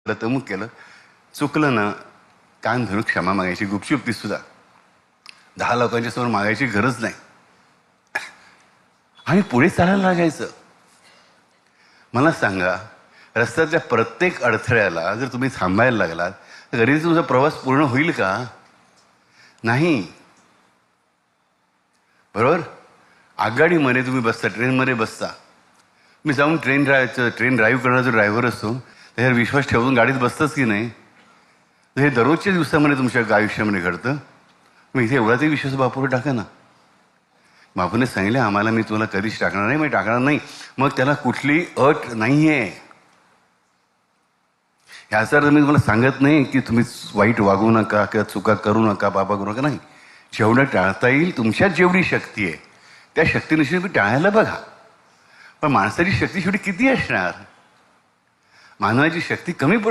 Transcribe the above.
केलं तमुक केलं, चुकलं ना कान धरून क्षमा मागायची, गुपचूप ती सुद्धा 10 लोकांच्या समोर मागायची गरज नाही आणि पुढे चालायला लागायचं. मला सांगा, रस्त्याच्या प्रत्येक अडथळ्याला जर तुम्ही थांबायला लागलात तर कधी तुमचा प्रवास पूर्ण होईल का? नाही. बरोबर. आगगाडीमध्ये तुम्ही बसता, ट्रेनमध्ये बसता, मी जाऊन ट्रेन ड्राईव्ह करणारा जो ड्रायव्हर असतो त्याच्यावर विश्वास ठेवून गाडीत बसतंच की नाही? तर हे दररोजच्या दिवसामध्ये तुमच्या आयुष्यामध्ये घडतं. मग इथे एवढा तरी विश्वास बापूवर टाका ना. बापूने सांगितलं आम्हाला मी तुला कधीच टाकणार नाही, मी टाकणार नाही. मग त्याला कुठली अट नाही आहे. ह्याचा अर्थ मी तुम्हाला सांगत नाही की तुम्ही वाईट वागू नका किंवा चुका करू नका, बाबा करू नका. नाही, जेवढं टाळता येईल तुमच्यात जेवढी शक्ती आहे त्या शक्तीनुसार तुम्ही टाळायला बघा. पण माणसाची शक्ती शेवटी किती असणार? मानवाची शक्ती कमी पडते.